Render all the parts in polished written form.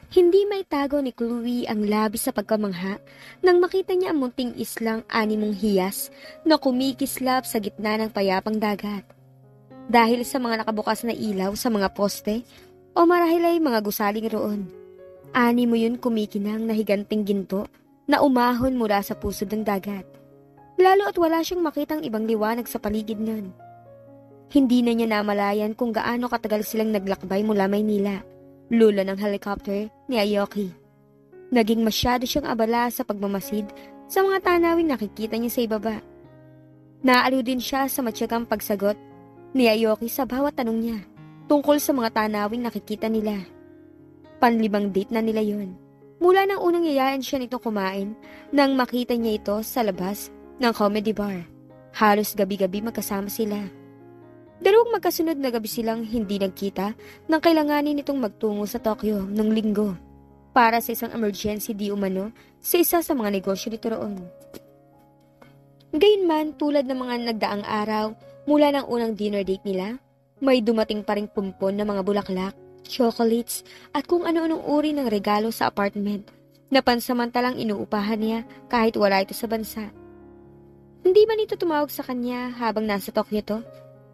Hindi maitago ni Chloe ang labis sa pagkamangha nang makita niya ang munting islang animong hiyas na kumikislap sa gitna ng payapang dagat. Dahil sa mga nakabukas na ilaw sa mga poste o marahil ay mga gusaling roon, animo yun kumikinang na higanting ginto na umahon mula sa pusod ng dagat. Lalo at wala siyang makitang ibang liwanag sa paligid nun. Hindi na niya namalayan kung gaano katagal silang naglakbay mula Maynila, lula ng helicopter ni Aoki. Naging masyado siyang abala sa pagmamasid sa mga tanawing nakikita niya sa ibaba. Naaliw din siya sa matyagang pagsagot ni Aoki sa bawat tanong niya tungkol sa mga tanawing nakikita nila. Panlimang date na nila yon. Mula nang unang yayain siya nito kumain nang makita niya ito sa labas ng comedy bar. Halos gabi-gabi magkasama sila. Dalawang magkasunod na gabi silang hindi nagkita nang kailanganin nitong magtungo sa Tokyo ng linggo para sa isang emergency di umano sa isa sa mga negosyo nito roon. Gayunman, tulad ng mga nagdaang araw mula ng unang dinner date nila, may dumating pa ring pumpon na mga bulaklak, chocolates at kung ano-anong uri ng regalo sa apartment na pansamantalang inuupahan niya kahit wala ito sa bansa. Hindi man ito tumawag sa kanya habang nasa Tokyo to,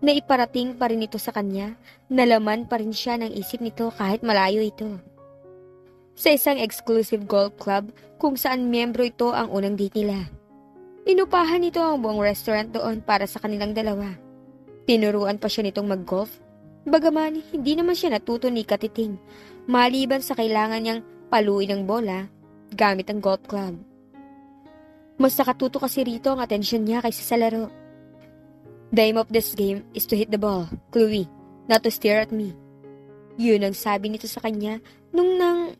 na iparating pa rin ito sa kanya, nalaman pa rin siya ng isip nito kahit malayo ito. Sa isang exclusive golf club kung saan miyembro ito ang unang date nila. Inupahan nito ang buong restaurant doon para sa kanilang dalawa. Tinuruan pa siya nitong mag-golf, bagaman hindi naman siya natuto ni Katiting, maliban sa kailangan niyang paluin ng bola gamit ang golf club. Mas nakatuto kasi rito ang atensyon niya kaysa sa laro. The aim of this game is to hit the ball, Chloe, not to stare at me. Yun ang sabi nito sa kanya nung nang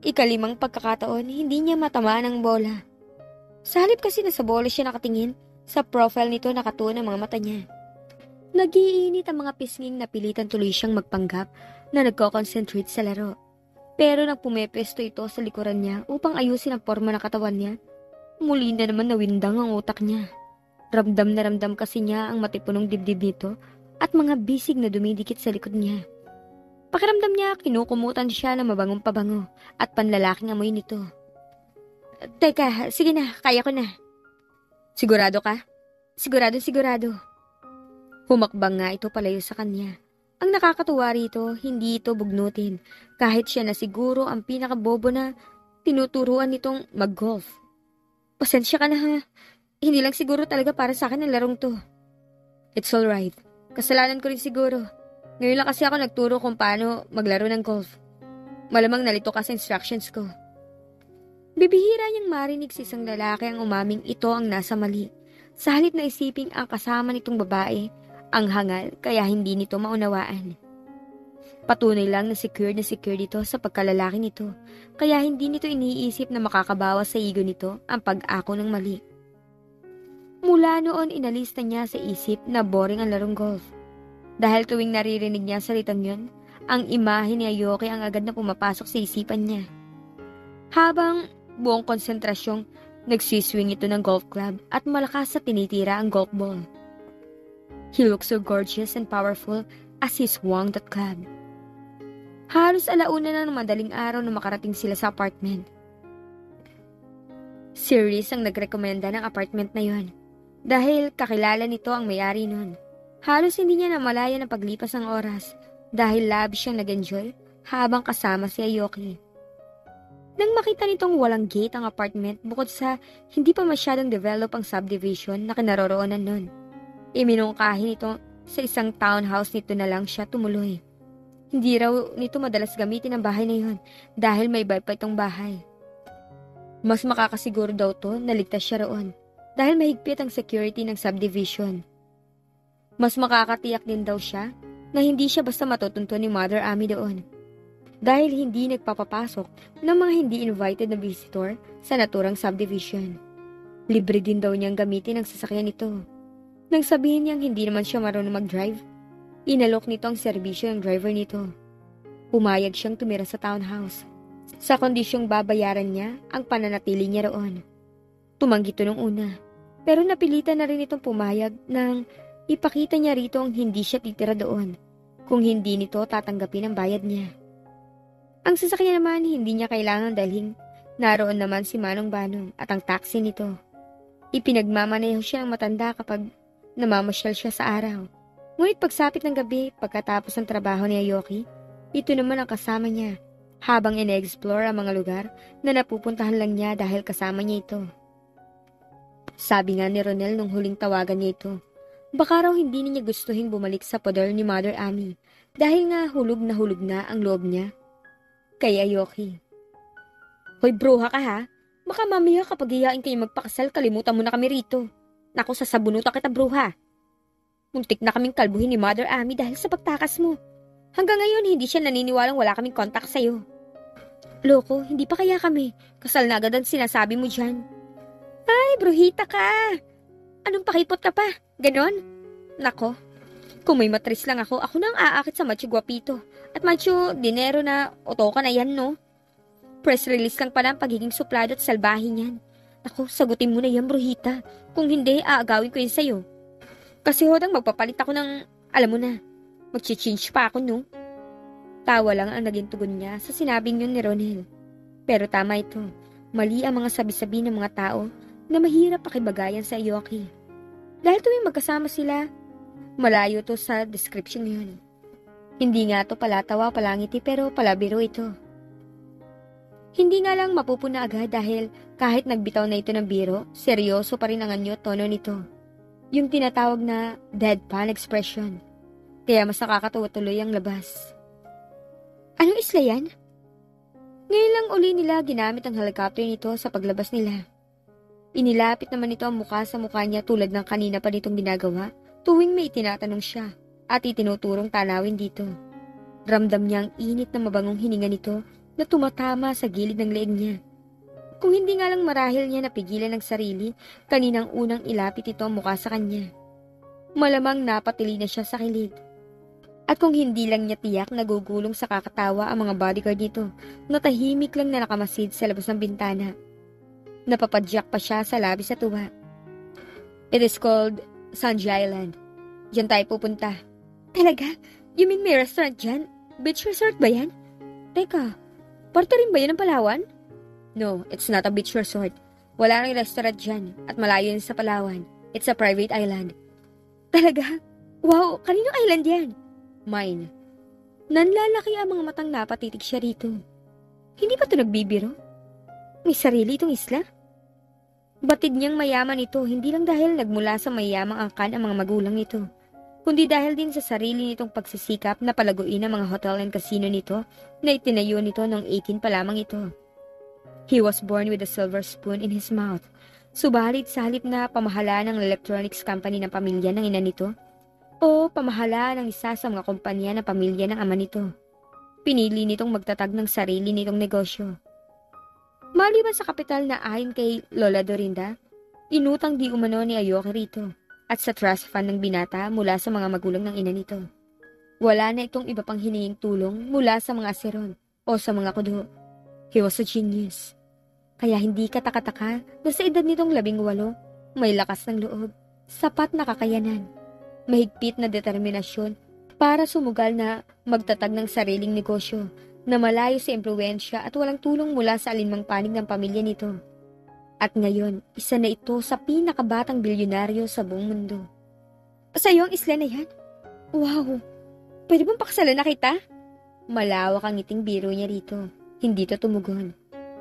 ikalimang pagkakataon hindi niya matamaan ang bola. Sa halip kasi na sa bola siya nakatingin, sa profile nito nakatuon ang mga mata niya. Nagiinit ang mga pisnging na pilitan tuloy siyang magpanggap na nagko-concentrate sa laro. Pero nang pumepesto ito sa likuran niya upang ayusin ang forma ng katawan niya, muli na naman nawindang ang utak niya. Ramdam na ramdam kasi niya ang matipunong dibdib nito at mga bisig na dumidikit sa likod niya. Pakiramdam niya kinukumutan siya ng mabangong pabango at panlalaking amoy nito. Teka, sige na, kaya ko na. Sigurado ka? Sigurado. Humakbang nga ito palayo sa kanya. Ang nakakatuwa rito, hindi ito bugnutin kahit siya na siguro ang pinakabobo na tinuturuan nitong mag-golf. Pasensya ka na ha. Hindi lang siguro talaga para sa akin ang larong to. It's alright. Kasalanan ko rin siguro. Ngayon lang kasi ako nagturo kung paano maglaro ng golf. Malamang nalito ka sa instructions ko. Bibihira niyang marinig sa isang lalaki ang umaming ito ang nasa mali. Sa halip na isiping ang kasama nitong babae, ang hangal kaya hindi nito maunawaan. Patunay lang na secure dito sa pagkalalaki nito, kaya hindi nito iniisip na makakabawas sa ego nito ang pag-ako ng mali. Mula noon inalis na niya sa isip na boring ang larong golf. Dahil tuwing naririnig niya salitang yun, ang imahe ni Aoki ang agad na pumapasok sa isipan niya. Habang buong konsentrasyong nagsiswing ito ng golf club at malakas sa tinitira ang golf ball. He looks so gorgeous and powerful as he swung that club. Halos alauna na ng madaling araw na makarating sila sa apartment. Series ang nagrekomenda ng apartment na yon. Dahil kakilala nito ang may-ari nun. Halos hindi niya namalaya na paglipas ng oras dahil labis siyang nag-enjoy habang kasama si Aoki. Nang makita nitong walang gate ang apartment bukod sa hindi pa masyadong develop ang subdivision na kinaroroonan nun, iminungkahi nito sa isang townhouse nito na lang siya tumuloy. Hindi raw nito madalas gamitin ang bahay na yun dahil may vibe pa itong bahay. Mas makakasiguro daw to na ligtas siya roon dahil mahigpit ang security ng subdivision. Mas makakatiyak din daw siya na hindi siya basta matutunto ni Mother Ami doon dahil hindi nagpapapasok ng mga hindi invited na visitor sa naturang subdivision. Libre din daw niyang gamitin ang sasakyan nito. Nang sabihin niyang hindi naman siya marunong mag-drive, inalok nito ang serbisyo ng driver nito. Pumayag siyang tumira sa townhouse sa kondisyong babayaran niya ang pananatili niya roon. Tumanggi ito nung una, pero napilitan na rin itong pumayag nang ipakita niya rito ang hindi siya titira doon, kung hindi nito tatanggapin ang bayad niya. Ang sasakyan naman hindi niya kailangang dalhin. Naroon naman si Manong Banong at ang taxi nito. Ipinagmamaneho siya ang matanda kapag namamasyal siya sa araw. Ngunit pagsapit ng gabi, pagkatapos ng trabaho ni Aoki, ito naman ang kasama niya habang ine-explore ang mga lugar na napupuntahan lang niya dahil kasama niya ito. Sabi nga ni Ronel nung huling tawagan niya ito, baka raw hindi niya gustuhin bumalik sa poder ni Mother Ami dahil nga hulog na ang loob niya. Kay Aoki. Hoy bruha ka ha, baka mamaya kapag hiyain kayo magpakasal kalimutan mo na kami rito. Naku, sasabunutan kita bruha. Muntik na kaming kalbuhin ni Mother Ami dahil sa pagtakas mo. Hanggang ngayon hindi siya naniniwalang wala kaming kontak sa'yo. Loko, hindi pa kaya kami. Kasal na agad ang sinasabi mo dyan. Ay, bruhita ka! Anong pakipot ka pa? Ganon? Nako, kung may matris lang ako nang aakit sa macho guwapito. At macho dinero na otoka na yan, no? Press release lang pala ang pagiging suplado at salbahin yan. Nako, sagutin mo na yan, bruhita. Kung hindi, aagawin ko yun sa'yo. Kasi hodang magpapalit ako ng, alam mo na, mag-change pa ako, no? Tawa lang ang naging tugon niya sa sinabing yun ni Ronel. Pero tama ito, mali ang mga sabi-sabi ng mga tao na mahirap pakibagayan sa Aoki. Dahil tuwing magkasama sila, malayo to sa description yun. Hindi nga to palatawa palangiti pero palabiro ito. Hindi nga lang mapupuna agad dahil kahit nagbitaw na ito ng biro, seryoso pa rin ang anyo tono nito. Yung tinatawag na deadpan expression. Kaya mas nakakatawa tuloy ang labas. Anong isla yan? Ngayon lang uli nila ginamit ang helicopter nito sa paglabas nila. Inilapit naman ito ang mukha sa mukha niya tulad ng kanina pa nitong ginagawa tuwing may tinatanong siya at itinuturong tanawin dito. Ramdam niya ang init na mabangong hininga nito na tumatama sa gilid ng leeg niya. Kung hindi nga lang marahil niya napigilan ng sarili, kaninang unang ilapit ito ang mukha sa kanya. Malamang napatili na siya sa kilig. At kung hindi lang niya tiyak nagugulong sa kakatawa ang mga bodyguard nito, natahimik lang na nakamasid sa labas ng bintana. Napapadyak pa siya sa labis sa tuwa. It is called Sanji Island. Diyan tayo pupunta. Talaga? You mean may restaurant dyan? Beach resort ba yan? Teka, parte rin ba yan ng Palawan? No, it's not a beach resort. Wala nang restaurant dyan at malayo yun sa Palawan. It's a private island. Talaga? Wow, kaninong island yan? Mine. Nanlalaki ang mga matang napatitig siya rito. Hindi ba ito nagbibiro? May sarili itong isla? Batid niyang mayaman ito hindi lang dahil nagmula sa mayamang angkan ang mga magulang nito, kundi dahil din sa sarili nitong pagsisikap na palaguin ang mga hotel and casino nito na itinayo nito noong 18 pa lamang ito. He was born with a silver spoon in his mouth. Subalit sa halip na pamahala ng electronics company ng pamilya ng ina nito o pamahala ng isa sa mga kumpanya ng pamilya ng ama nito, pinili nitong magtatag ng sarili nitong negosyo. Maliban sa kapital na ayon kay Lola Dorinda, inutang di umano ni Aoki rito at sa trust fund ng binata mula sa mga magulang ng ina nito. Wala na itong iba pang hinihing tulong mula sa mga asiron o sa mga kudo. He was a genius. Kaya hindi katakataka na sa edad nitong 18, may lakas ng loob, sapat na kakayanan, mahigpit na determinasyon para sumugal na magtatag ng sariling negosyo na malayo sa impluwensya at walang tulong mula sa alinmang panig ng pamilya nito. At ngayon, isa na ito sa pinakabatang bilyonaryo sa buong mundo. Sa'yo ang isla na yan? Wow! Pwede bang pakasalan na kita? Malawak ang ngiting biro niya rito. Hindi to tumugon.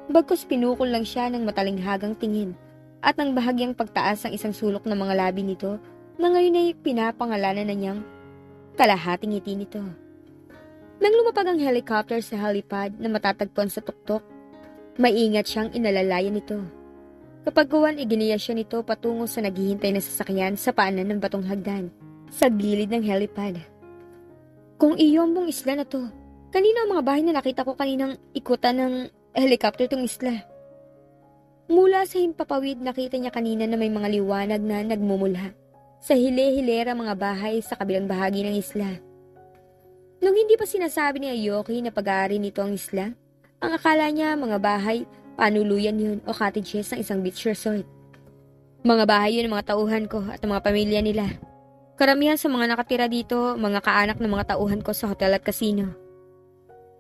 Bagkus pinukol lang siya ng matalinghagang tingin at ng bahagyang pagtaas ng isang sulok ng mga labi nito na ngayon ay pinapangalanan na niyang kalahating ngiti nito. Nang lumapag ang helicopter sa helipad na matatagpuan sa tuktok, maingat siyang inalalayan nito. Kapag gawan, iginiya siya nito patungo sa naghihintay na sasakyan sa paanan ng batong hagdan sa gilid ng helipad. Kung iyong buong isla na to, kanina ang mga bahay na nakita ko kaninang ikutan ng helicopter tong isla. Mula sa himpapawid nakita niya kanina na may mga liwanag na nagmumula sa hile-hilera mga bahay sa kabilang bahagi ng isla. Nung hindi pa sinasabi ni Aoki na pag-aari nito ang isla, ang akala niya mga bahay, panuluyan yun o cottages ng isang beach resort. Mga bahay yun ng mga tauhan ko at ang mga pamilya nila. Karamihan sa mga nakatira dito, mga kaanak ng mga tauhan ko sa hotel at casino.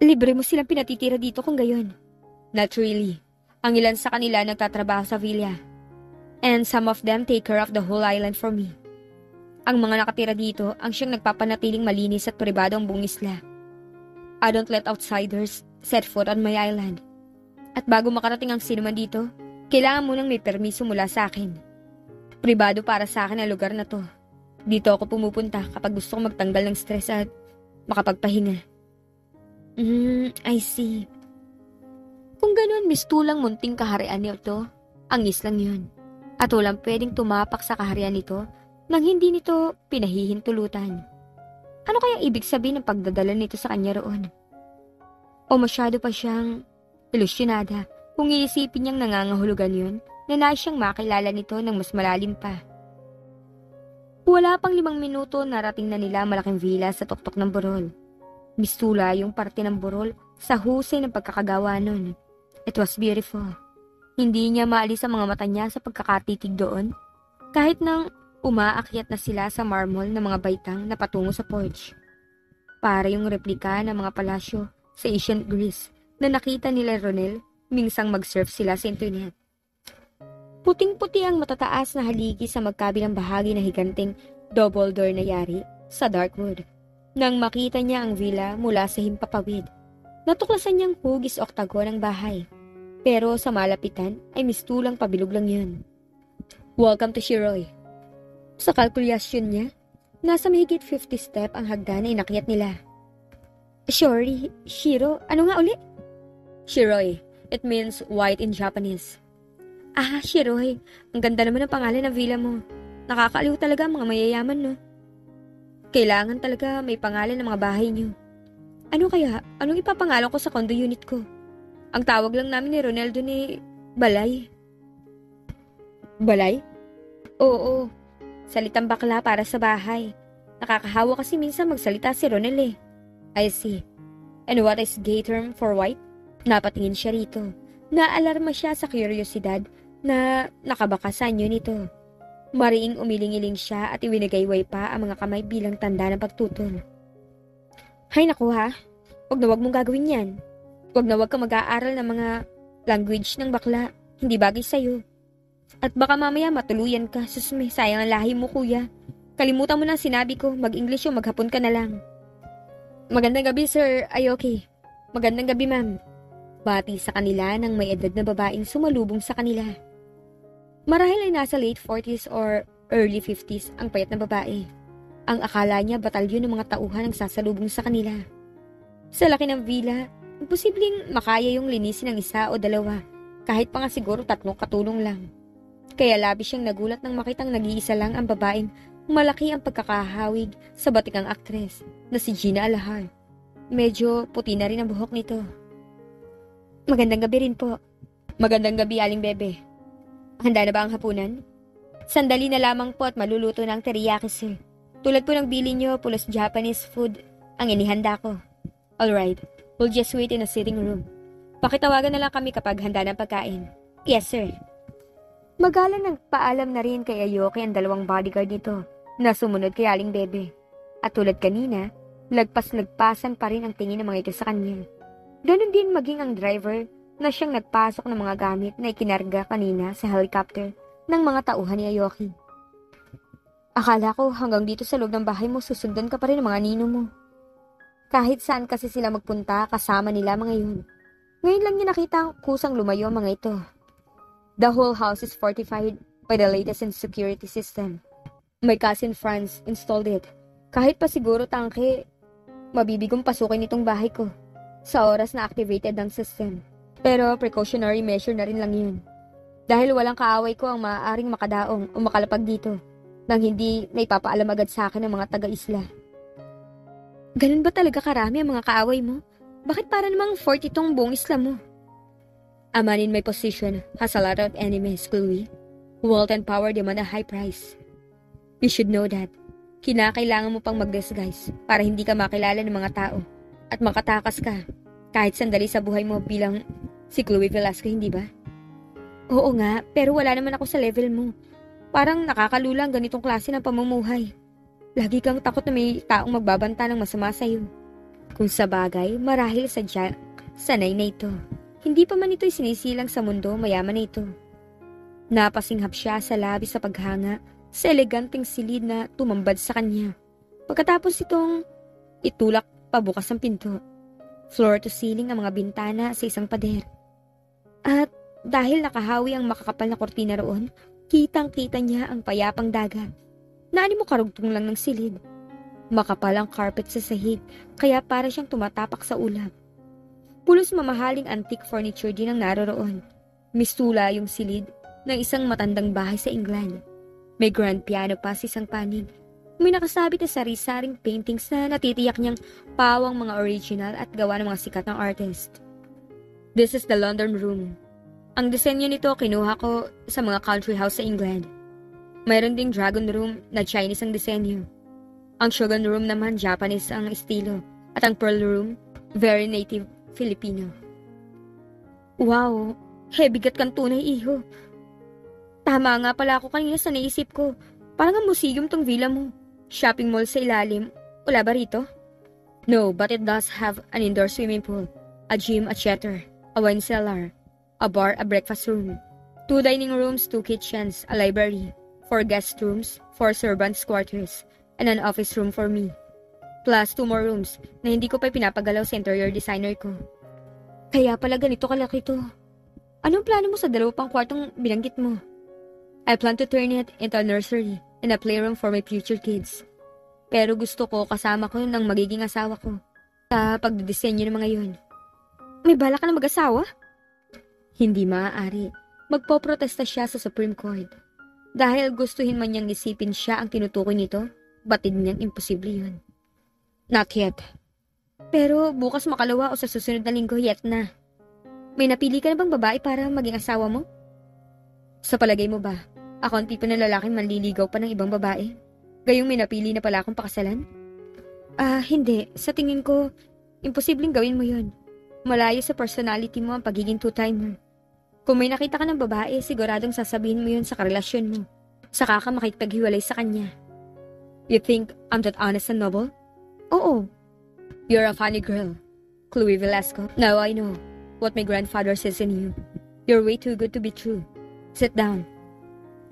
Libre mo silang pinatitira dito kung gayon. Not really. Ang ilan sa kanila nagtatrabaho sa villa. And some of them take care of the whole island for me. Ang mga nakatira dito ang siyang nagpapanatiling malinis at pribado ang buong isla. I don't let outsiders set foot on my island. At bago makarating ang sinuman dito, kailangan munang may permiso mula sa akin. Pribado para sa akin ang lugar na to. Dito ako pumupunta kapag gusto ko magtanggal ng stress at makapagpahinga. I see. Kung ganun, mistulang munting kaharian nito, ang islang yun. At walang pwedeng tumapak sa kaharian nito nang hindi nito pinahihintulutan. Ano kaya ibig sabihin ng pagdadala nito sa kanya roon? O masyado pa siyang ilusyonada kung iisipin niyang nangangahulugan yun na nais siyang makilala nito ng mas malalim pa. Wala pang 5 minuto narating na nila malaking villa sa tuktok ng burol. Mistula yung parte ng burol sa husay ng pagkakagawa nun. It was beautiful. Hindi niya maalis ang mga mata niya sa pagkakatitig doon, kahit nang umaakyat na sila sa marmol ng mga baitang na patungo sa porch. Para yung replika ng mga palasyo sa ancient Greece na nakita nila Ronel minsang mag-surf sila sa internet. Puting-puti ang matataas na haligi sa magkabilang bahagi na higanting double door na yari sa Darkwood. Nang makita niya ang villa mula sa himpapawid, natuklasan niyang hugis oktagon ang bahay. Pero sa malapitan ay mistulang pabilog lang yun. Welcome to Shiroy. Sa kalkulasyon niya, nasa mahigit 50 step ang hagdan na inakyat nila. Sorry, Shiro, ano nga uli? Shiroy. It means white in Japanese. Ah, Shiroy. Ang ganda naman ng pangalan ng villa mo. Nakakaaliw talaga ang mga mayayaman, no? Kailangan talaga may pangalan ng mga bahay niyo. Ano kaya? Anong ipapangalan ko sa condo unit ko? Ang tawag lang namin ni Ronaldo ni Balay. Balay? Oo. Salitang bakla para sa bahay. Nakakahawa kasi minsan magsalita si Ronel eh. I see. And what is gay term for white? Napatingin siya rito. Naalarma siya sa kuryosidad na nakabaka sa anyo nito. Mariing umiling-iling siya at iwinagayway pa ang mga kamay bilang tanda ng pagtutol. Hay naku ha, wag mong gagawin yan. Wag ka mag-aaral ng mga language ng bakla, hindi bagay sa'yo. At baka mamaya matuluyan ka, susme, sayang ang lahi mo kuya. Kalimutan mo na sinabi ko, mag-English o maghapon ka na lang. Magandang gabi sir, ay okay. Magandang gabi ma'am. Bati sa kanila ng may edad na babaeng sumalubong sa kanila. Marahil ay nasa late 40s or early 50s ang payat na babae. Ang akala niya batalyon ng mga tauhan ang sasalubong sa kanila. Sa laki ng villa, imposibleng makaya yung linisin ng isa o dalawa, kahit pa nga siguro 3 katulong lang. Kaya labis siyang nagulat nang makitang nag-iisa lang ang babaeng malaki ang pagkakahawig sa batikang aktres na si Gina Alahar. Medyo puti na rin ang buhok nito. Magandang gabi rin po. Magandang gabi, Aling Bebe. Handa na ba ang hapunan? Sandali na lamang po at maluluto na ang teriyaki, sir. Tulad po ng bili nyo, pulos Japanese food ang inihanda ko. Alright, we'll just wait in a sitting room. Pakitawagan na lang kami kapag handa ng pagkain. Yes, sir. Magalang nagpaalam na rin kay Ayoki ang 2 bodyguard nito na sumunod kay Aling Bebe. At tulad kanina, lagpas-lagpasan pa rin ang tingin ng mga ito sa kanya. Ganon din maging ang driver na siyang nagpasok ng mga gamit na ikinarga kanina sa helicopter ng mga tauhan ni Ayoki. Akala ko hanggang dito sa loob ng bahay mo susundan ka pa rin ng mga nino mo. Kahit saan kasi sila magpunta kasama nila mga yun. Ngayon lang niya nakita ang kusang lumayo ang mga ito. The whole house is fortified by the latest in security system. My cousin Franz installed it. Kahit pa siguro tangke, mabibigong pasukin itong bahay ko sa oras na activated ang system. Pero precautionary measure na rin lang yun. Dahil walang kaaway ko ang maaaring makadaong o makalapag dito nang hindi na ipapaalam agad sa akin ng mga taga-isla. Ganun ba talaga karami ang mga kaaway mo? Bakit para namang 40 itong buong isla mo? A man in my position has a lot of enemies, Chloe. Wealth and power demand a high price. You should know that. Kinakailangan mo pang mag-disguise para hindi ka makilala ng mga tao at makatakas ka kahit sandali sa buhay mo bilang si Chloe Velasco, hindi ba? Oo nga, pero wala naman ako sa level mo. Parang nakakalula ang ganitong klase ng pamumuhay. Lagi kang takot na may taong magbabanta ng masama sa'yo. Kung sa bagay, marahil sadya sanay na ito. Hindi pa man ito'y sinisilang sa mundo, mayaman na ito. Napasinghap siya sa labis sa paghanga sa eleganteng silid na tumambad sa kanya. Pagkatapos itong itulak pabukas ang pinto. Floor to ceiling ang mga bintana sa isang pader. At dahil nakahawi ang makakapal na kortina roon, kitang-kita niya ang payapang dagat. Naani mo karugtong lang ng silid. Makapal ang carpet sa sahig, kaya para siyang tumatapak sa ulap. Pulos mamahaling antique furniture din ang naroroon. Mistula yung silid ng isang matandang bahay sa England. May grand piano pa sa isang panig. May nakasabit na sari-saring paintings na natitiyak niyang pawang mga original at gawa ng mga sikat ng artist. This is the London Room. Ang disenyo nito kinuha ko sa mga country house sa England. Mayroon ding Dragon Room na Chinese ang disenyo. Ang Shogun Room naman Japanese ang estilo. At ang Pearl Room, very native Filipino. Wow, bigat kang tunay, iho. Tama nga pala ako kanina sa naisip ko. Parang ang museum tong villa mo. Shopping mall sa ilalim. Wala ba rito? No, but it does have an indoor swimming pool, a gym, a theater, a wine cellar, a bar, a breakfast room, 2 dining rooms, 2 kitchens, a library, 4 guest rooms, 4 servants' quarters, and an office room for me. Plus 2 more rooms na hindi ko pa pinapagalaw sa interior designer ko. Kaya pala ganito kalaki to. Anong plano mo sa 2 pang kwartong binanggit mo? I plan to turn it into a nursery and a playroom for my future kids. Pero gusto ko kasama ko ng magiging asawa ko sa pagdidisenyo ng mga yun. May bala ka na mag-asawa? Hindi maaari. Magpoprotesta siya sa Supreme Court. Dahil gustuhin man niyang isipin siya ang tinutukoy nito, batid niyang imposible yun. Not yet. Pero bukas makalawa o sa susunod na linggo, yet na. May napili ka na bang babae para maging asawa mo? Sa palagay mo ba, ako ang tipo ng lalaking manliligaw pa ng ibang babae? Gayong may napili na pala akong pakasalan? Hindi. Sa tingin ko, imposibleng gawin mo yun. Malayo sa personality mo ang pagiging two-timer. Kung may nakita ka ng babae, siguradong sasabihin mo yun sa karelasyon mo. Saka ka makikipaghiwalay sa kanya. You think I'm that honest and noble? Oo. You're a funny girl, Chloe Velasco. Now I know what my grandfather says in you. You're way too good to be true. Sit down.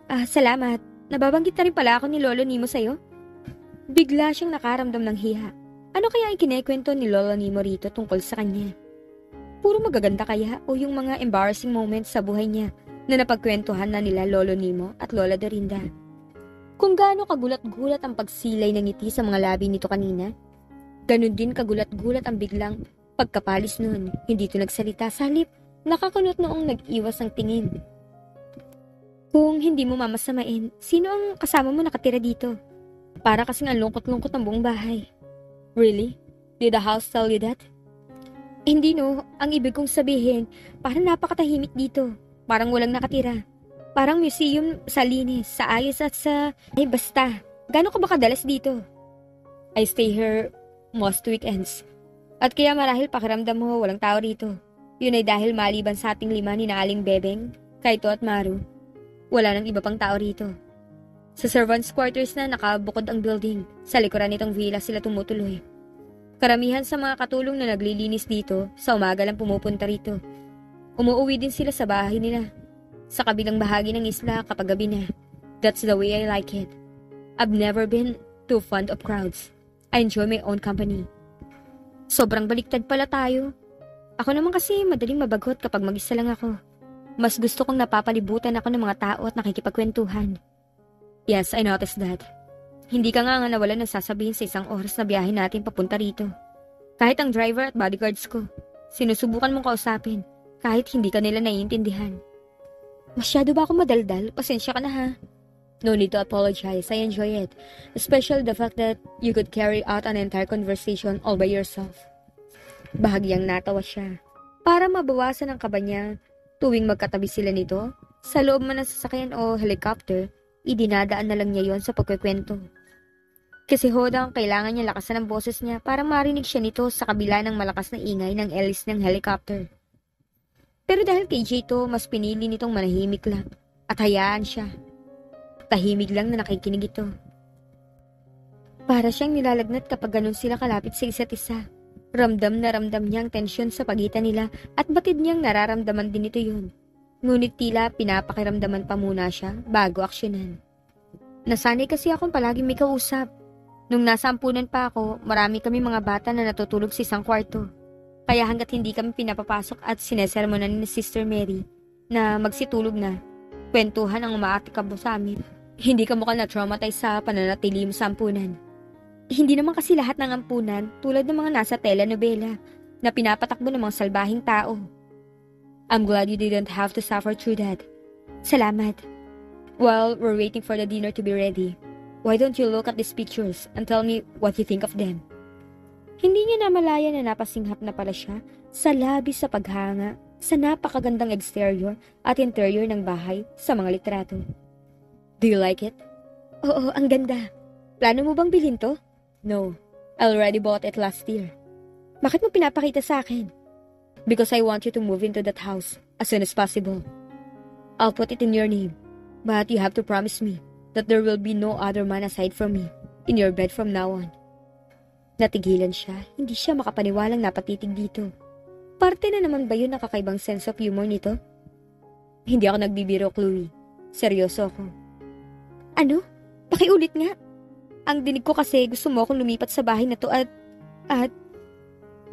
Salamat. Nababanggit na rin pala ako ni Lolo Nimo sa'yo? Bigla siyang nakaramdam ng hiya. Ano kaya ang kinekwento ni Lolo Nimo rito tungkol sa kanya? Puro magaganda kaya o yung mga embarrassing moments sa buhay niya na napagkwentuhan na nila Lolo Nimo at Lola Dorinda? Kung gaano kagulat-gulat ang pagsilay ng ngiti sa mga labi nito kanina, ganun din kagulat-gulat ang biglang pagkapalis noon. Hindi ito nagsalita, sa halip nakakunot noong nag-iwas ang tingin. Kung hindi mo mamasamain, sino ang kasama mo nakatira dito? Para kasing ang lungkot-lungkot ng buong bahay. Really? Did the house tell you that? Hindi no, ang ibig kong sabihin, parang napakatahimik dito. Parang walang nakatira. Parang museum sa linis, sa ayos at sa... Ay basta, gano'n ka ba kadalas dito? I stay here most weekends. At kaya marahil pakiramdam mo walang tao rito. Yun ay dahil maliban sa ating 5 ni na Aling Bebeng, Kaito at Maru. Wala nang iba pang tao rito. Sa servants' quarters na nakabukod ang building, sa likuran nitong villa sila tumutuloy. Karamihan sa mga katulong na naglilinis dito, sa umaga lang pumupunta rito. Umuuwi din sila sa bahay nila. Sa kabilang bahagi ng isla kapag gabi na. That's the way I like it. I've never been too fond of crowds. I enjoy my own company. Sobrang baliktad pala tayo. Ako naman kasi madaling mabagot kapag mag-isa lang ako. Mas gusto kong napapalibutan ako ng mga tao at nakikipagkwentuhan. Yes, I noticed that. Hindi ka nga nawalan ng sasabihin sa isang oras na biyahe natin papunta rito. Kahit ang driver at bodyguards ko, sinusubukan mong kausapin kahit hindi ka nila naiintindihan. Masyado ba ako madaldal? Pasensya ka na ha. No need to apologize. I enjoy it. Especially the fact that you could carry out an entire conversation all by yourself. Bahagyang natawa siya. Para mabawasan ang kaba niya, tuwing magkatabi sila nito, sa loob man ng sasakyan o helicopter, idinadaan na lang niya yon sa pagkikwento. Kasi hodang kailangan niya lakasan ang boses niya para marinig siya nito sa kabila ng malakas na ingay ng hélice ng helicopter. Pero dahil kay Jito, mas pinili nitong manahimik lang at hayaan siya. Tahimik lang na nakikinig ito. Para siyang nilalagnat kapag ganun sila kalapit sa isa't isa. Ramdam na ramdam niya ang tensyon sa pagitan nila at batid niyang nararamdaman din ito yun. Ngunit tila pinapakiramdaman pa muna siya bago aksyonan. Nasanay kasi akong palaging may kausap. Nung nasa ampunan pa ako, marami kami mga bata na natutulog sa isang kwarto. Kaya hanggat hindi kami pinapapasok at sinesermonan ni Sister Mary na magsitulog na, kwentuhan ang umaatikabo sa amin. Hindi ka mukhang na-traumatize sa pananatili mo sa ampunan. Hindi naman kasi lahat ng ampunan tulad ng mga nasa telenovela na pinapatakbo ng mga salbahing tao. I'm glad you didn't have to suffer through that. Salamat. While we're waiting for the dinner to be ready, why don't you look at these pictures and tell me what you think of them? Hindi niya namalaya na napasinghap na pala siya sa labis sa paghanga sa napakagandang exterior at interior ng bahay sa mga litrato. Do you like it? Oo, ang ganda. Plano mo bang bilhin to? No, I already bought it last year. Bakit mo pinapakita sa akin? Because I want you to move into that house as soon as possible. I'll put it in your name, but you have to promise me that there will be no other man aside from me in your bed from now on. Natigilan siya, hindi siya makapaniwalang napatitig dito. Parte na naman ba yun ng kakaibang sense of humor nito? Hindi ako nagbibiro, Chloe. Seryoso ako. Ano? Pakiulit nga. Ang dinig ko kasi gusto mo akong lumipat sa bahay na to at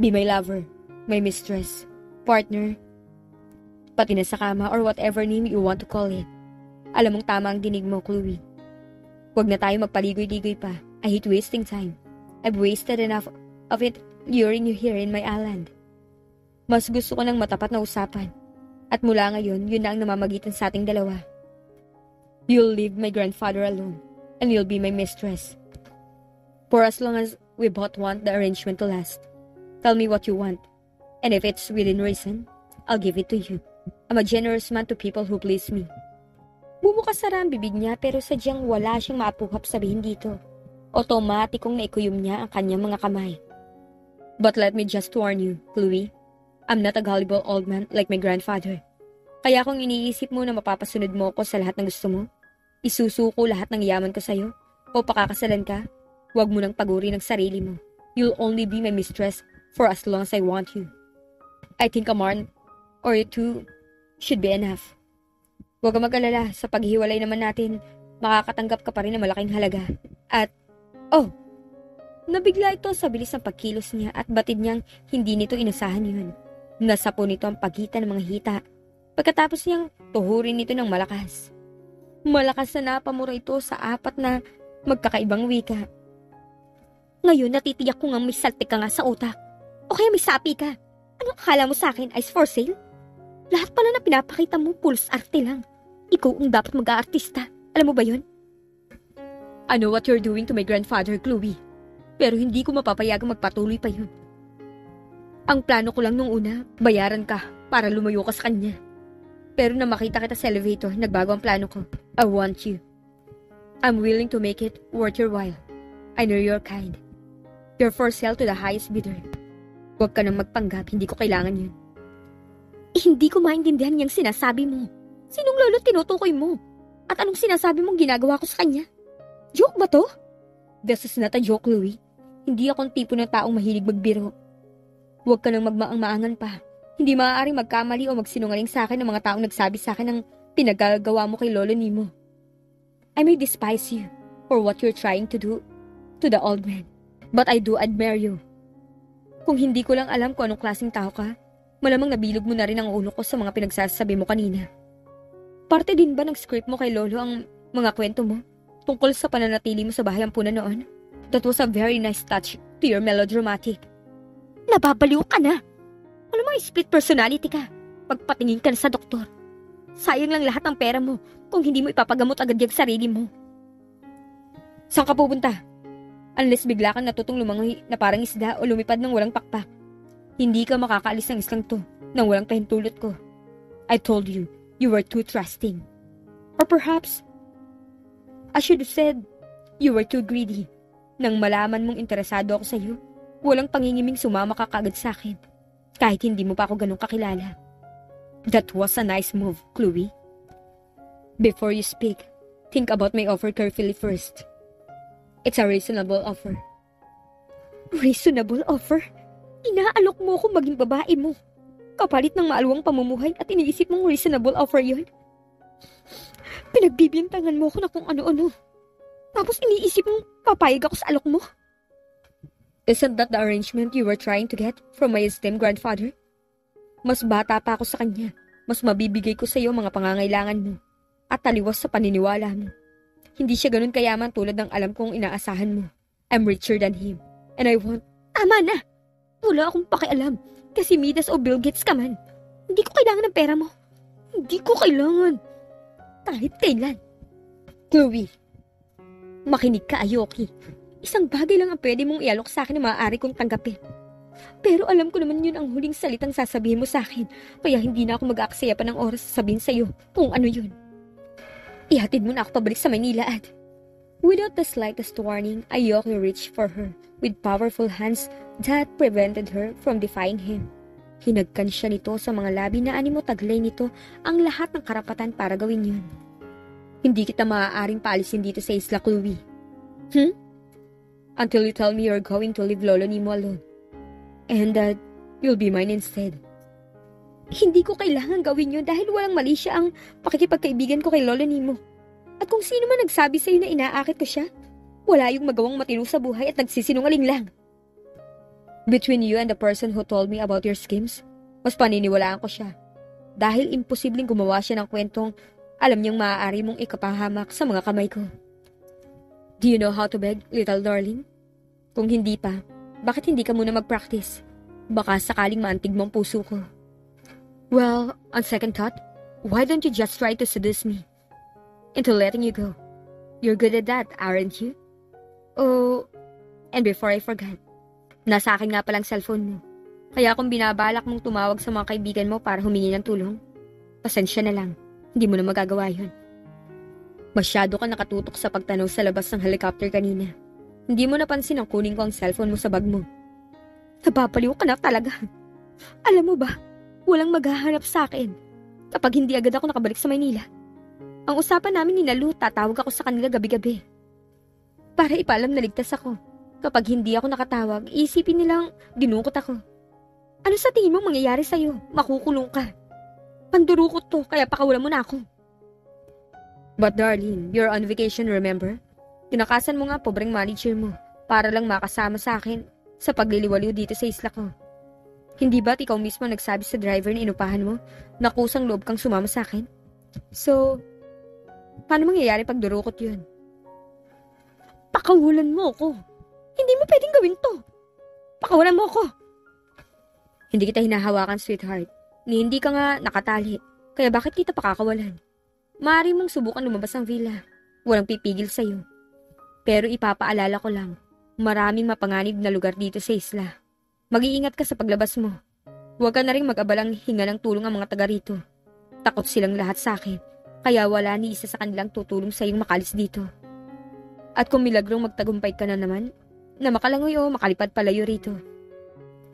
be my lover, my mistress, partner, pati na sa kama or whatever name you want to call it. Alam mong tama ang dinig mo, Chloe. Huwag na tayo magpaligoy-ligoy pa. I hate wasting time. I've wasted enough of it luring you here in my island. Mas gusto ko ng matapat na usapan. At mula ngayon, yun na ang namamagitan sa ating dalawa. You'll leave my grandfather alone, and you'll be my mistress. For as long as we both want the arrangement to last. Tell me what you want, and if it's within reason, I'll give it to you. I'm a generous man to people who please me. Bumukas sara ang bibig niya pero sadyang wala siyang maapuhap sabihin dito. Otomatikong naikuyom niya ang kanyang mga kamay. But let me just warn you, Chloe. I'm not a gullible old man like my grandfather. Kaya kung iniisip mo na mapapasunod mo ako sa lahat ng gusto mo, isusuko lahat ng yaman ko sa'yo, o pakakasalan ka, huwag mo nang paguri ng sarili mo. You'll only be my mistress for as long as I want you. I think a month or two should be enough. Huwag kang mag-alala, sa paghiwalay naman natin, makakatanggap ka pa rin ng malaking halaga. At nabigla ito sa bilis ng pagkilos niya at batid niyang hindi nito inasahan yun. Nasapo nito ang pagitan ng mga hita. Pagkatapos niyang tuhurin nito ng malakas. Malakas na napamura ito sa apat na magkakaibang wika. Ngayon natitiyak ko nga may saltik ka nga sa utak. O kaya may sapi ka. Anong akala mo sa akin, ice for sale? Lahat pala na pinapakita mo, pulos arte lang. Ikaw ang dapat mag-aartista. Alam mo ba yun? I know what you're doing to my grandfather, Chloe. Pero hindi ko mapapayagang magpatuloy pa yun. Ang plano ko lang nung una, bayaran ka para lumayo ka sa kanya. Pero na makita kita sa elevator, nagbago ang plano ko. I want you. I'm willing to make it worth your while. I know you're kind. You're for sale to the highest bidder. Huwag ka nang magpanggap, hindi ko kailangan yun. Hindi ko maintindihan yung sinasabi mo. Sinong lolo tinutukoy mo? At anong sinasabi mong ginagawa ko sa kanya? Joke ba to? This is not a joke, Chloe. Hindi akong tipo ng taong mahilig magbiro. Huwag ka nang magmaang-maangan pa. Hindi maaaring magkamali o magsinungaling sa akin ng mga taong nagsabi sa akin ng pinagagawa mo kay Lolo Nimo. I may despise you for what you're trying to do to the old man. But I do admire you. Kung hindi ko lang alam kung anong klaseng tao ka, malamang nabilog mo na rin ang ulo ko sa mga pinagsasabi mo kanina. Parte din ba ng script mo kay Lolo ang mga kwento mo? Tungkol sa pananatili mo sa bahay ampunan noon? That was a very nice touch to your melodramatic. Nababaliw ka na! Alam mo, split personality ka. Pagpatingin ka na sa doktor. Sayang lang lahat ng pera mo kung hindi mo ipapagamot agad yung sarili mo. Saan ka pupunta? Unless bigla kang natutong lumangoy na parang isda o lumipad ng walang pakpak. Hindi ka makakaalis ng islang to nang walang pahintulot ko. I told you, you were too trusting. Or perhaps, I should have said, you were too greedy. Nang malaman mong interesado ako sa iyo, walang pangingiming sumama ka kagad sa akin. Kahit hindi mo pa ako ganun kakilala. That was a nice move, Chloe. Before you speak, think about my offer carefully first. It's a reasonable offer. Reasonable offer? Inaalok mo ko maging babae mo. Kapalit ng maaluwang pamumuhay at iniisip mong reasonable offer yun. Pinagbibintangan mo ko na kung ano-ano. Tapos iniisip mong papayag ako sa alok mo. Isn't that the arrangement you were trying to get from my esteemed grandfather? Mas bata pa ako sa kanya. Mas mabibigay ko sa iyo mga pangangailangan mo. At taliwas sa paniniwala mo. Hindi siya ganun kayaman tulad ng alam kong inaasahan mo. I'm richer than him. And I want... Tama na! Wala akong pakialam. Kasi Midas o Bill Gates ka man. Hindi ko kailangan ng pera mo. Hindi ko kailangan. Kahit kailan. Chloe, makinig ka, Aoki. Isang bagay lang ang pwede mong ialok sa akin na maaari kong tanggapin. Pero alam ko naman yun ang huling salitang sasabihin mo sa akin. Kaya hindi na ako mag-aaksaya pa ng oras sabihin sa'yo kung ano yun. Ihatid mo na ako pabalik sa Manila at... Without the slightest warning, Aoki reached for her with powerful hands that prevented her from defying him. Hinagkan siya nito sa mga labi na animo taglay nito ang lahat ng karapatan para gawin yun. Hindi kita maaaring paalisin dito sa isla, Chloe. Until you tell me you're going to leave Lolo Nimo alone. And that you'll be mine instead. Hindi ko kailangan gawin yun dahil walang mali siya ang pakikipagkaibigan ko kay Lolo Nimo. At kung sino man nagsabi sa'yo na inaakit ko siya, wala yung magawang matino sa buhay at nagsisinungaling lang. Between you and the person who told me about your schemes, mas paniniwalaan ko siya. Dahil imposibleng gumawa siya ng kwentong alam niyang maaari mong ikapahamak sa mga kamay ko. Do you know how to beg, little darling? Kung hindi pa, bakit hindi ka muna mag-practice? Baka sakaling maantig mo ang puso ko. Well, on second thought, why don't you just try to seduce me? Into letting you go. You're good at that, aren't you? Oh, and before I forget, nasa akin nga palang cellphone mo. Kaya kung binabalak mong tumawag sa mga kaibigan mo para humingi ng tulong, pasensya na lang, hindi mo na magagawa yun. Masyado ka nakatutok sa pagtanaw sa labas ng helicopter kanina. Hindi mo napansin ang kunin ko ang cellphone mo sa bag mo. Napapaliw ka na talaga. Alam mo ba, walang maghahanap sa akin kapag hindi agad ako nakabalik sa Maynila. Ang usapan namin ni Nalu, tatawag ako sa kanila gabi-gabi. Para ipaalam na ligtas ako. Kapag hindi ako nakatawag, isipin nilang dinukot ako. Ano sa tingin mong mangyayari sa'yo? Makukulong ka. Pandurukot to, kaya pakawalan mo na ako. But darling, you're on vacation, remember? Tinakasan mo nga pobreng manager mo para lang makasama sa akin sa pagliliwaliw dito sa isla ko. Hindi ba't ikaw mismo nagsabi sa driver na inupahan mo na kusang loob kang sumama sa akin? So, paano mangyayari pag durukot yun? Pakawalan mo ako. Hindi mo pwedeng gawin to. Pakawalan mo ako. Hindi kita hinahawakan, sweetheart. Ni hindi ka nga nakatali. Kaya bakit kita pakakawalan? Maaari mong subukan lumabas ng villa. Walang pipigil sa'yo. Pero ipapaalala ko lang, maraming mapanganib na lugar dito sa isla. Mag-iingat ka sa paglabas mo. Huwag ka na rin mag-abalang hinga ng tulong ang mga taga rito. Takot silang lahat sa akin. Kaya wala ni isa sa kanilang tutulong sa iyong makalis dito. At kung milagrong magtagumpay ka na naman, na makalangoy o makalipad palayo rito,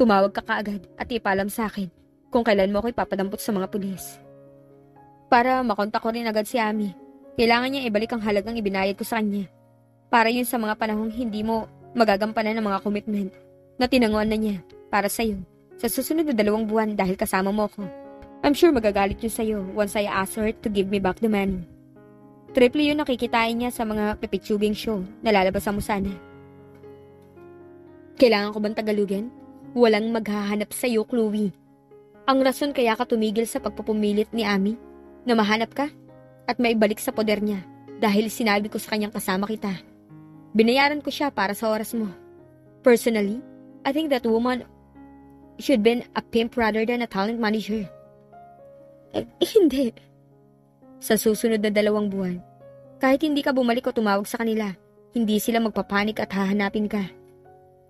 tumawag ka kaagad at ipaalam sa akin kung kailan mo ako ipapadampot sa mga pulis. Para makontak ko rin agad si Ami, kailangan niya ibalik ang halagang ibinayad ko sa kanya. Para yun sa mga panahong hindi mo magagampanan ng mga commitment na tinanguan na niya para sa'yo sa susunod na 2 buwan dahil kasama mo ko. I'm sure magagalit yun sa'yo once I ask her to give me back the money. Triple yun nakikitain niya sa mga pipitsuging show na lalabasan mo sana. Kailangan ko bang tagalugin? Walang maghahanap sa'yo, Chloe. Ang rason kaya ka tumigil sa pagpupumilit ni Ami na mahanap ka at maibalik sa poder niya dahil sinabi ko sa kanyang kasama kita. Binayaran ko siya para sa oras mo. Personally, I think that woman should be a pimp rather than a talent manager. Hindi. Sa susunod na 2 buwan, kahit hindi ka bumalik o tumawag sa kanila, hindi sila magpapanik at hahanapin ka.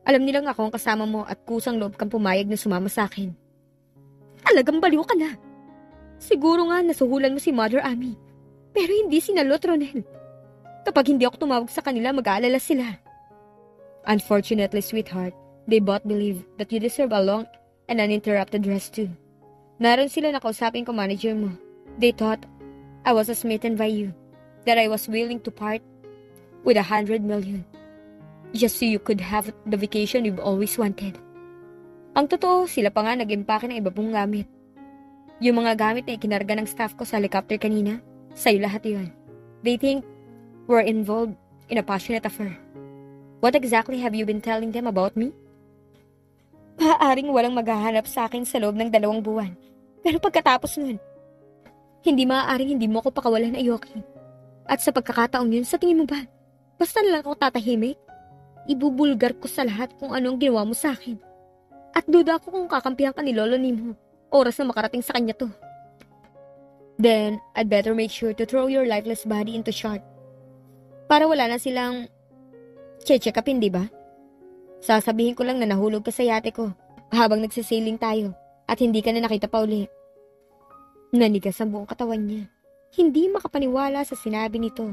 Alam nilang ako ang kasama mo at kusang loob kang pumayag na sumama sa akin. Talagang baliw ka na. Siguro nga nasuhulan mo si Mother Ami, pero hindi si Nalot Ronel. Kapag hindi ako tumawag sa kanila, mag-aalala sila. Unfortunately, sweetheart, they both believe that you deserve a long and uninterrupted rest too. Naroon sila nakausapin ko manager mo. They thought I was smitten by you, that I was willing to part with 100 million, just so you could have the vacation you've always wanted. Ang totoo, sila pa nga nag-impake ng iba pong gamit. Yung mga gamit na ikinarga ng staff ko sa helicopter kanina, sa'yo lahat yun. They think we're involved in a passionate affair. What exactly have you been telling them about me? Maaaring walang maghahanap sa akin sa loob ng 2 buwan. Pero pagkatapos nun, hindi maaaring hindi mo ako pakawalan, Aoki. At sa pagkakataong yun, sa tingin mo ba, basta na lang ako tatahimik? Ibubulgar ko sa lahat kung ano ang ginawa mo sa akin. At duda ako kung kakampihan ka ni Lolo Nimo. Oras na makarating sa kanya to. Then, I'd better make sure to throw your lifeless body into shot. Para wala na silang check-upin, di ba? Sasabihin ko lang na nahulog ka sa yate ko habang nagsisailing tayo at hindi ka na nakita pa uli. Nanigas ang buong katawan niya. Hindi makapaniwala sa sinabi nito.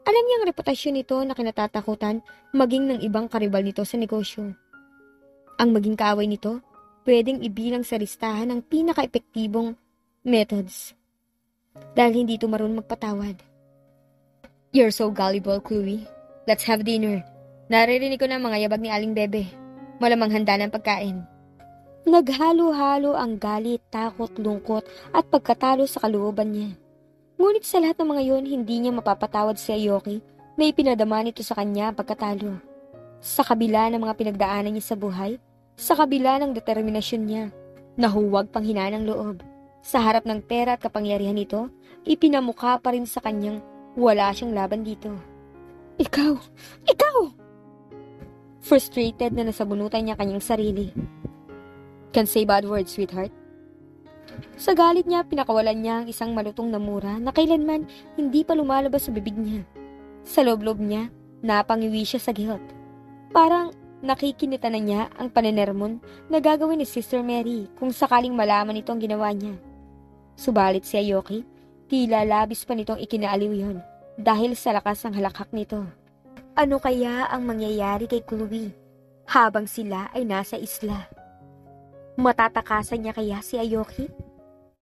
Alam niya ang reputasyon nito na kinatatakutan maging ng ibang karibal nito sa negosyo. Ang maging kaaway nito, pwedeng ibilang sa listahan ng pinaka-epektibong methods. Dahil hindi ito marunong magpatawad. You're so gullible, Chloe. Let's have dinner. Naririnig ko na mga yabag ni Aling Bebe. Malamang handa ng pagkain. Naghalo-halo ang galit, takot, lungkot at pagkatalo sa kalooban niya. Ngunit sa lahat ng mga yon, hindi niya mapapatawad si Aoki na ipinadama nito sa kanya ang pagkatalo. Sa kabila ng mga pinagdaanan niya sa buhay, sa kabila ng determinasyon niya, nahuwag pang hinanang loob. Sa harap ng pera at kapangyarihan nito, ipinamukha pa rin sa kanyang wala siyang laban dito. Ikaw! Ikaw! Frustrated na nasabunutan niya kanyang sarili. Can't say bad words, sweetheart. Sa galit niya, pinakawalan niya ang isang malutong na mura na kailanman hindi pa lumalabas sa bibig niya. Sa loob-loob niya, napangiwi siya sa guilt. Parang nakikinita na niya ang panenermon na gagawin ni Sister Mary kung sakaling malaman ito ang ginawa niya. Subalit si Aoki, tila labis pa nitong ikinaaliw yon dahil sa lakas ng halakhak nito. Ano kaya ang mangyayari kay Chloe habang sila ay nasa isla? Matatakasan niya kaya si Aoki?